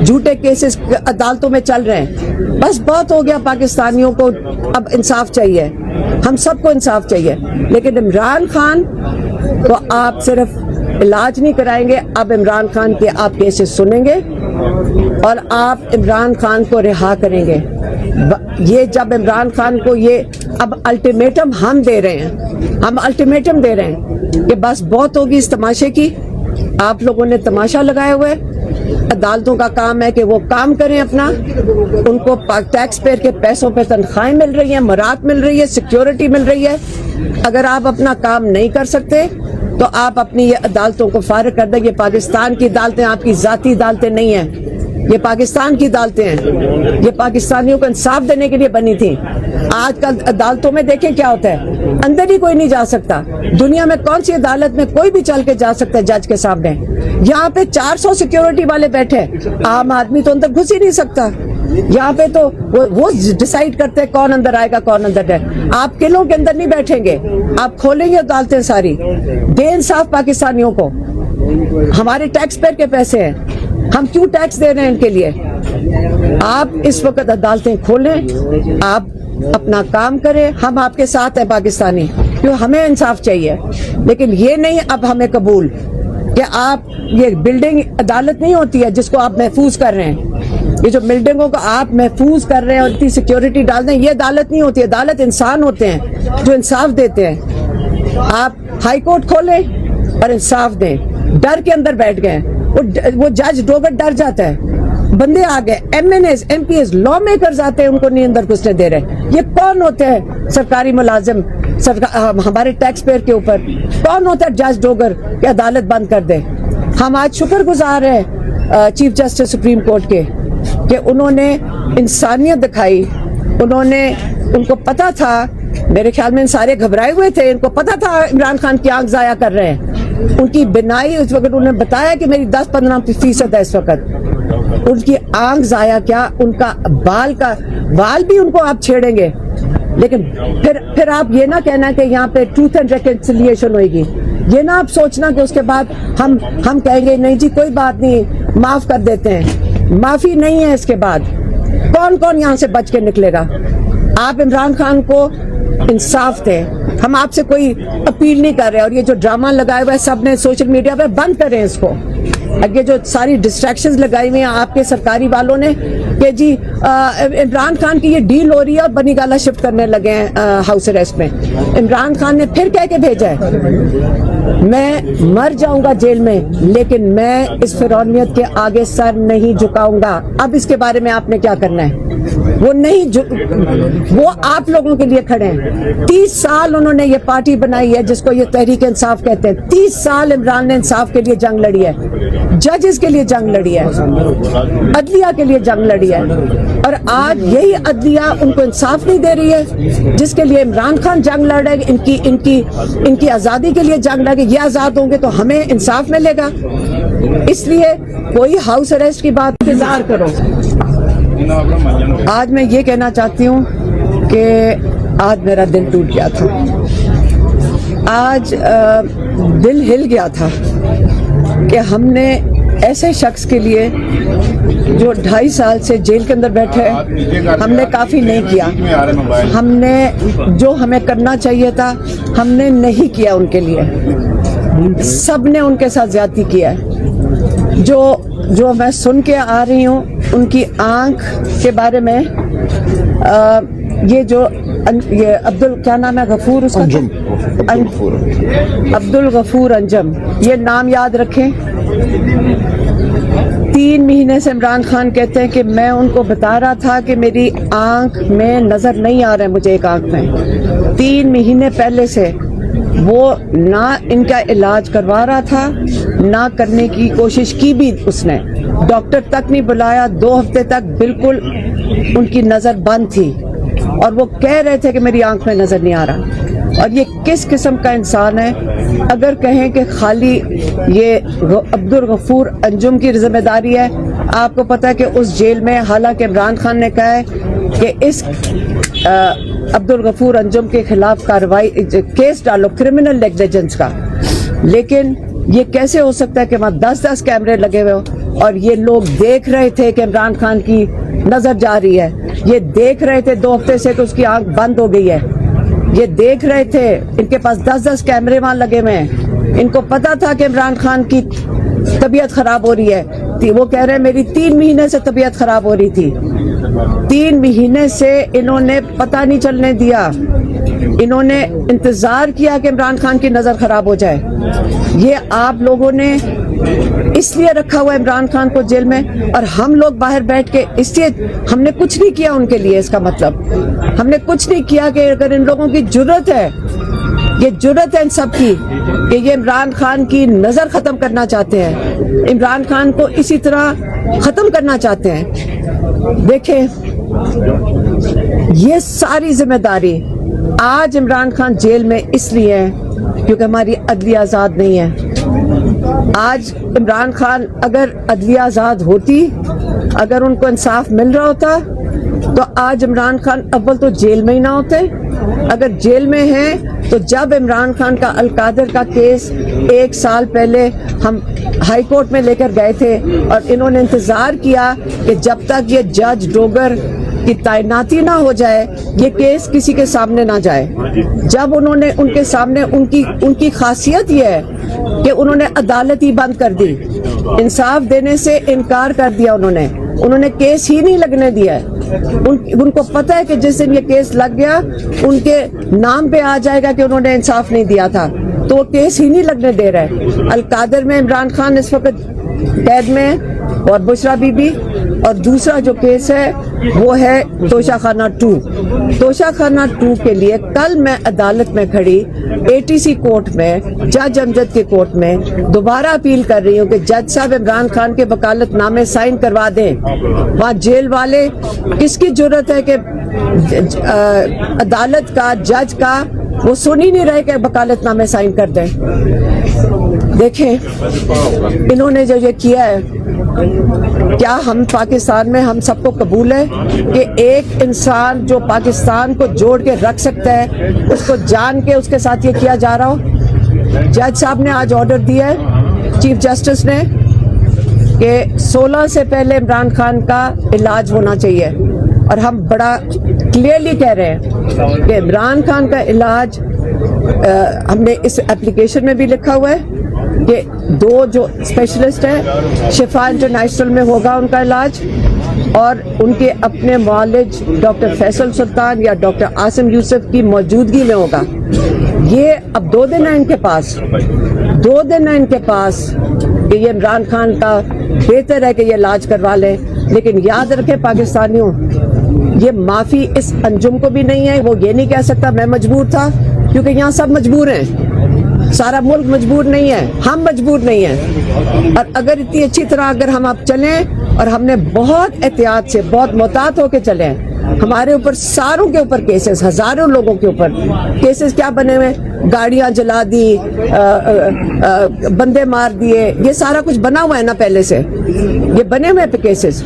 جھوٹے کیسز عدالتوں میں چل رہے ہیں. بس بہت ہو گیا. پاکستانیوں کو اب انصاف چاہیے, ہم سب کو انصاف چاہیے. لیکن عمران خان کو آپ صرف علاج نہیں کرائیں گے, اب عمران خان کے آپ کیسز سنیں گے اور آپ عمران خان کو رہا کریں گے. یہ جب عمران خان کو یہ اب الٹیمیٹم ہم دے رہے ہیں, ہم الٹیمیٹم دے رہے ہیں کہ بس بہت ہوگی اس تماشے کی. آپ لوگوں نے تماشا لگایا ہوا ہے. عدالتوں کا کام ہے کہ وہ کام کریں اپنا. ان کو ٹیکس پیئر کے پیسوں پہ تنخواہیں مل رہی ہیں, مراعات مل رہی ہے, سیکیورٹی مل رہی ہے. اگر آپ اپنا کام نہیں کر سکتے تو آپ اپنی یہ عدالتوں کو فارغ کر دیں. یہ پاکستان کی عدالتیں آپ کی ذاتی عدالتیں نہیں ہیں, یہ پاکستان کی عدالتیں ہیں. یہ پاکستانیوں کو انصاف دینے کے لیے بنی تھیں. آج کل عدالتوں میں دیکھیں کیا ہوتا ہے, اندر ہی کوئی نہیں جا سکتا. دنیا میں کون سی عدالت میں کوئی بھی چل کے جا سکتا ہے جج کے سامنے؟ یہاں پہ 400 سیکیورٹی والے بیٹھے, عام آدمی تو اندر گھس ہی نہیں سکتا. یہاں پہ تو وہ ڈیسائیڈ کرتے ہیں کون اندر آئے گا کون اندر ہے. آپ قلعوں کے اندر نہیں بیٹھیں گے, آپ کھولیں گے عدالتیں ساری. بے انصاف پاکستانیوں کو. ہمارے ٹیکس پیئر کے پیسے ہیں, ہم کیوں ٹیکس دے رہے ہیں ان کے لیے؟ آپ اس وقت عدالتیں کھولیں, آپ اپنا کام کریں. ہم آپ کے ساتھ ہیں پاکستانی, کیوں ہمیں انصاف چاہیے. لیکن یہ نہیں اب ہمیں قبول کہ آپ یہ بلڈنگ عدالت نہیں ہوتی ہے جس کو آپ محفوظ کر رہے ہیں. یہ جو بلڈنگوں کو آپ محفوظ کر رہے ہیں اور اتنی سیکیورٹی ڈال دیں, یہ عدالت نہیں ہوتی. عدالت انسان ہوتے ہیں جو انصاف دیتے ہیں. آپ ہائی کورٹ کھولیں اور انصاف دیں. ڈر کے اندر بیٹھ گئے, وہ جج ڈوگر ڈر جاتا ہے. بندے آ گئے, MNAs, MPAs, lawmakers آتے ہیں, ان کو نہیں اندر گھسنے دے رہے. یہ کون ہوتے ہیں سرکاری ملازم ہمارے ٹیکس پیئر کے اوپر؟ کون ہوتا ہے جج ڈوگر کہ عدالت بند کر دے؟ ہم آج شکر گزار ہیں چیف جسٹس سپریم کورٹ کے کہ انہوں نے انسانیت دکھائی. انہوں نے, ان کو پتا تھا, میرے خیال میں سارے گھبرائے ہوئے تھے, ان کو پتا تھا عمران خان کی آنکھ ضائع کر رہے ہیں. ان کی بینائی اس وقت انہوں نے بتایا کہ میری 10-15% ہے اس وقت. ان کی آنکھ ضائع کیا, ان کا بال بھی ان کو آپ چھیڑیں گے. لیکن پھر آپ یہ نہ کہنا کہ یہاں پہ ٹروتھ اینڈ ریکنسیلیشن ہوئے گی. یہ نہ آپ سوچنا کہ اس کے بعد ہم کہیں گے نہیں جی کوئی بات نہیں, معاف کر دیتے ہیں. معافی نہیں ہے اس کے بعد. کون یہاں سے بچ کے نکلے گا؟ آپ عمران خان کو انصاف دیں. ہم آپ سے کوئی اپیل نہیں کر رہے. اور یہ جو ڈرامہ لگائے ہوئے سب نے سوشل میڈیا پہ, بند کریں اس کو. یہ جو ساری ڈسٹریکشنز لگائی ہوئی ہیں آپ کے سرکاری والوں نے کہ جی عمران خان کی یہ ڈیل ہو رہی ہے اور بنی گالا شفٹ کرنے لگے ہیں ہاؤس اریسٹ میں. عمران خان نے پھر کہہ کے بھیجا ہے میں مر جاؤں گا جیل میں لیکن میں اس فرعونیت کے آگے سر نہیں جھکاؤں گا. اب اس کے بارے میں آپ نے کیا کرنا ہے؟ وہ آپ لوگوں کے لیے کھڑے ہیں. 30 سال انہوں نے یہ پارٹی بنائی ہے جس کو یہ تحریک انصاف کہتے ہیں. 30 سال عمران نے انصاف کے لیے جنگ لڑی ہے, ججز کے لیے جنگ لڑی ہے, عدلیہ کے لیے جنگ لڑی ہے. اور آج یہی عدلیہ ان کو انصاف نہیں دے رہی ہے جس کے لیے عمران خان جنگ لڑ رہے ہیں. ان کی آزادی کے لیے جنگ لڑ رہے. یہ آزاد ہوں گے تو ہمیں انصاف ملے گا. اس لیے کوئی ہاؤس اریسٹ کی بات انتظار کرو. آج میں یہ کہنا چاہتی ہوں کہ آج میرا دل ٹوٹ گیا تھا. آج دل ہل گیا تھا کہ ہم نے ایسے شخص کے لیے جو 2.5 سال سے جیل کے اندر بیٹھے, ہم نے کافی نہیں کیا. ہم نے جو ہمیں کرنا چاہیے تھا ہم نے نہیں کیا. ان کے لیے سب نے ان کے ساتھ زیادتی کیا ہے. جو میں سن کے آ رہی ہوں ان کی آنکھ کے بارے میں, یہ کیا نام ہے غفور, اس کا عبد الغفور انجم, یہ نام یاد رکھیں. 3 مہینے سے عمران خان کہتے ہیں کہ میں ان کو بتا رہا تھا کہ میری آنکھ میں نظر نہیں آ رہا ہے مجھے ایک آنکھ میں. 3 مہینے پہلے سے وہ نہ ان کا علاج کروا رہا تھا, نہ کرنے کی کوشش کی بھی اس نے. ڈاکٹر تک نہیں بلایا. 2 ہفتے تک بالکل ان کی نظر بند تھی اور وہ کہہ رہے تھے کہ میری آنکھ میں نظر نہیں آ رہا. اور یہ کس قسم کا انسان ہے؟ اگر کہیں کہ خالی یہ عبد الغفور انجم کی ذمہ داری ہے, آپ کو پتا ہے کہ اس جیل میں, حالانکہ عمران خان نے کہا ہے کہ اس عبد الغفور انجم کے خلاف کارروائی کیس ڈالو کرمنل نیگلیجنس کا, لیکن یہ کیسے ہو سکتا ہے کہ وہاں 10 کیمرے لگے ہوئے ہو اور یہ لوگ دیکھ رہے تھے کہ عمران خان کی نظر جا رہی ہے, یہ دیکھ رہے تھے 2 ہفتے سے کہ اس کی آنکھ بند ہو گئی ہے, یہ دیکھ رہے تھے, ان کے پاس 10 کیمرے وہاں لگے ہوئے ہیں, ان کو پتا تھا کہ عمران خان کی طبیعت خراب ہو رہی ہے. وہ کہہ رہے ہیں میری 3 مہینے سے طبیعت خراب ہو رہی تھی, 3 مہینے سے انہوں نے پتہ نہیں چلنے دیا, انہوں نے انتظار کیا کہ عمران خان کی نظر خراب ہو جائے. یہ آپ لوگوں نے اس لیے رکھا ہوا عمران خان کو جیل میں, اور ہم لوگ باہر بیٹھ کے اس لیے ہم نے کچھ نہیں کیا ان کے لیے. اس کا مطلب ہم نے کچھ نہیں کیا کہ اگر ان لوگوں کی جرت ہے, یہ جرت ہے ان سب کی کہ یہ عمران خان کی نظر ختم کرنا چاہتے ہیں, عمران خان کو اسی طرح ختم کرنا چاہتے ہیں. دیکھیں یہ ساری ذمہ داری آج عمران خان جیل میں اس لیے ہے کیونکہ ہماری عدلیہ آزاد نہیں ہے. آج عمران خان اگر عدلیہ آزاد ہوتی, اگر ان کو انصاف مل رہا ہوتا تو آج عمران خان اول تو جیل میں ہی نہ ہوتے. اگر جیل میں ہیں تو جب عمران خان کا القادر کا کیس 1 سال پہلے ہم ہائی کورٹ میں لے کر گئے تھے اور انہوں نے انتظار کیا کہ جب تک یہ جج ڈوگر کی تعیناتی نہ ہو جائے یہ کیس کسی کے سامنے نہ جائے. جب انہوں نے ان کے سامنے ان کی خاصیت یہ ہے کہ انہوں نے عدالت ہی بند کر دی, انصاف دینے سے انکار کر دیا, انہوں نے کیس ہی نہیں لگنے دیا. ان کو پتہ ہے کہ جس دن یہ کیس لگ گیا ان کے نام پہ آ جائے گا کہ انہوں نے انصاف نہیں دیا تھا, تو وہ کیس ہی نہیں لگنے دے رہے. القادر میں عمران خان اس وقت قید میں اور بشرا بی بی, اور دوسرا جو کیس ہے وہ ہے توشہ خانہ 2. توشہ خانہ 2 کے لیے کل میں عدالت میں کھڑی ATC کورٹ میں, جج امجد کے کورٹ میں دوبارہ اپیل کر رہی ہوں کہ جج صاحب عمران خان کے وکالت نامے سائن کروا دیں. وہاں جیل والے کس کی جرت ہے کہ عدالت کا جج کا وہ سن ہی نہیں رہے کہ وکالت نامے سائن کر دیں. دیکھیں انہوں نے جو یہ کیا ہے, کیا ہم پاکستان میں ہم سب کو قبول ہے کہ ایک انسان جو پاکستان کو جوڑ کے رکھ سکتا ہے اس کو جان کے اس کے ساتھ یہ کیا جا رہا ہو؟ جج صاحب نے آج آرڈر دیا ہے چیف جسٹس نے کہ 16 سے پہلے عمران خان کا علاج ہونا چاہیے, اور ہم بڑا کلیئرلی کہہ رہے ہیں کہ عمران خان کا علاج ہم نے اس اپلیکیشن میں بھی لکھا ہوا ہے کہ 2 جو اسپیشلسٹ ہیں شفا انٹرنیشنل میں ہوگا ان کا علاج, اور ان کے اپنے معالج ڈاکٹر فیصل سلطان یا ڈاکٹر عاصم یوسف کی موجودگی میں ہوگا. یہ اب 2 دن ہیں ان کے پاس, 2 دن ہیں ان کے پاس کہ یہ عمران خان کا بہتر ہے کہ یہ علاج کروا لیں. لیکن یاد رکھیں پاکستانیوں, یہ معافی اس انجم کو بھی نہیں ہے. وہ یہ نہیں کہہ سکتا میں مجبور تھا, کیونکہ یہاں سب مجبور ہیں, سارا ملک مجبور نہیں ہے, ہم مجبور نہیں ہیں. اور اگر اتنی اچھی طرح اگر ہم اب چلیں, اور ہم نے بہت احتیاط سے بہت محتاط ہو کے چلیں, ہمارے اوپر ساروں کے اوپر کیسز, ہزاروں لوگوں کے اوپر کیسز کیا بنے ہوئے, گاڑیاں جلا دی, بندے مار دیے, یہ سارا کچھ بنا ہوا ہے نا پہلے سے, یہ بنے ہوئے کیسز.